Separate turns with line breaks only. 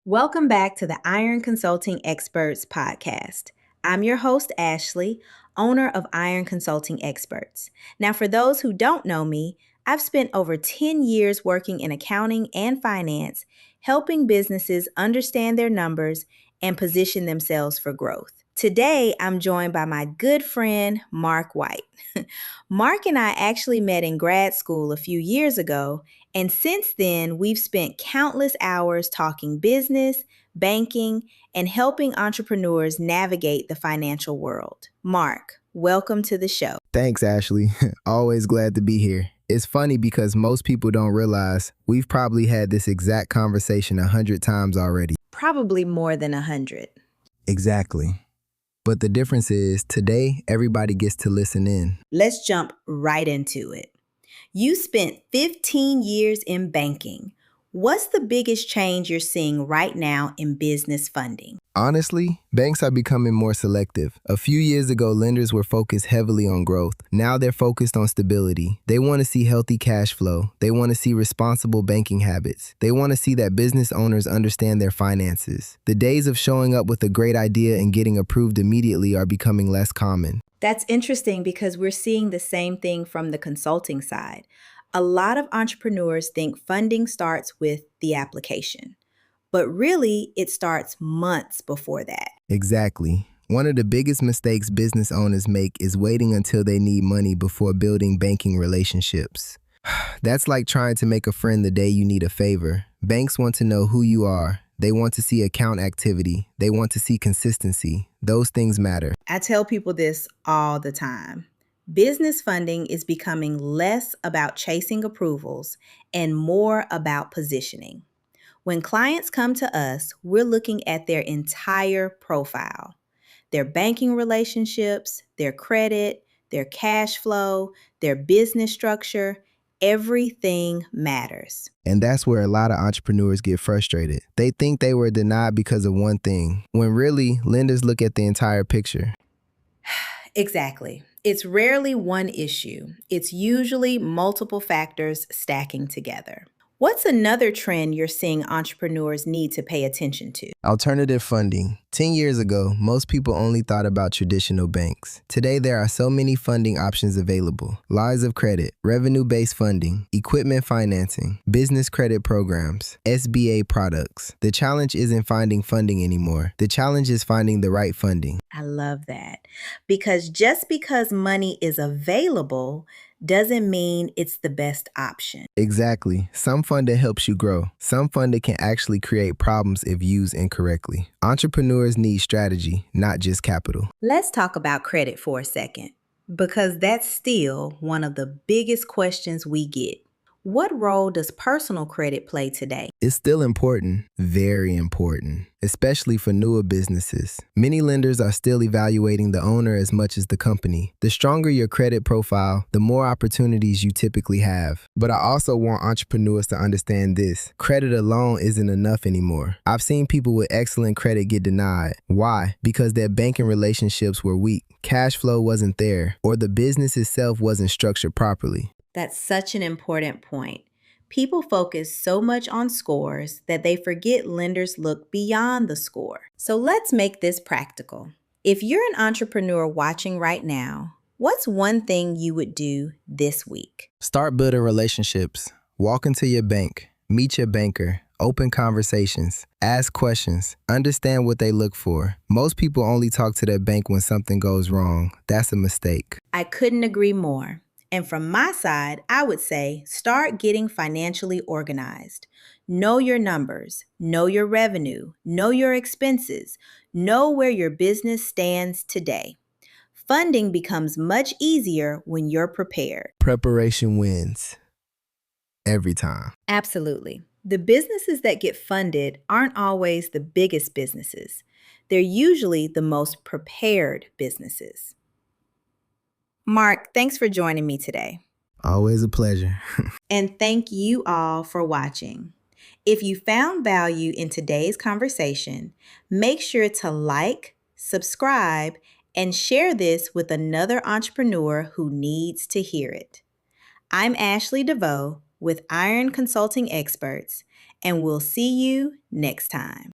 Welcome back to the Iron Consulting Experts podcast. I'm your host, Ashley, owner of Iron Consulting Experts. Now, for those who don't know me, I've spent over 10 years working in accounting and finance, helping businesses understand their numbers and position themselves for growth. Today, I'm joined by my good friend, Mark White. Mark and I actually met in grad school a few years ago, and since then, we've spent countless hours talking business, banking, and helping entrepreneurs navigate the financial world. Mark, welcome to the show.
Thanks, Ashley. Always glad to be here. It's funny because most people don't realize we've probably had this exact conversation 100 times already.
Probably more than 100.
Exactly. But the difference is today, everybody gets to listen in.
Let's jump right into it. You spent 15 years in banking. What's the biggest change you're seeing right now in business funding?
Honestly, banks are becoming more selective. A few years ago, lenders were focused heavily on growth. Now they're focused on stability. They want to see healthy cash flow. They want to see responsible banking habits. They want to see that business owners understand their finances. The days of showing up with a great idea and getting approved immediately are becoming less common.
That's interesting because we're seeing the same thing from the consulting side. A lot of entrepreneurs think funding starts with the application, but really it starts months before that.
Exactly. One of the biggest mistakes business owners make is waiting until they need money before building banking relationships. That's like trying to make a friend the day you need a favor. Banks want to know who you are. They want to see account activity. They want to see consistency. Those things matter.
I tell people this all the time. Business funding is becoming less about chasing approvals and more about positioning. When clients come to us, we're looking at their entire profile, their banking relationships, their credit, their cash flow, their business structure. Everything matters.
And that's where a lot of entrepreneurs get frustrated. They think they were denied because of one thing, when really, lenders look at the entire picture.
Exactly. It's rarely one issue. It's usually multiple factors stacking together. What's another trend you're seeing entrepreneurs need to pay attention to?
Alternative funding. 10 years ago, most people only thought about traditional banks. Today, there are so many funding options available. Lines of credit, revenue-based funding, equipment financing, business credit programs, SBA products. The challenge isn't finding funding anymore. The challenge is finding the right funding.
I love that. Because just because money is available doesn't mean it's the best option.
Exactly. Some funding helps you grow. Some funding can actually create problems if used incorrectly. Entrepreneurs need strategy, not just capital.
Let's talk about credit for a second, because that's still one of the biggest questions we get. What role does personal credit play today?
It's still important, very important, especially for newer businesses. Many lenders are still evaluating the owner as much as the company. The stronger your credit profile, the more opportunities you typically have. But I also want entrepreneurs to understand this. Credit alone isn't enough anymore. I've seen people with excellent credit get denied. Why? Because their banking relationships were weak, cash flow wasn't there, or the business itself wasn't structured properly.
That's such an important point. People focus so much on scores that they forget lenders look beyond the score. So let's make this practical. If you're an entrepreneur watching right now, what's one thing you would do this week?
Start building relationships. Walk into your bank. Meet your banker. Open conversations. Ask questions. Understand what they look for. Most people only talk to their bank when something goes wrong. That's a mistake.
I couldn't agree more. And from my side, I would say start getting financially organized. Know your numbers, know your revenue, know your expenses, know where your business stands today. Funding becomes much easier when you're prepared.
Preparation wins. Every time.
Absolutely. The businesses that get funded aren't always the biggest businesses. They're usually the most prepared businesses. Mark, thanks for joining me today.
Always a pleasure.
And thank you all for watching. If you found value in today's conversation, make sure to like, subscribe, and share this with another entrepreneur who needs to hear it. I'm Ashley Devoe with Iron Consulting Experts, and we'll see you next time.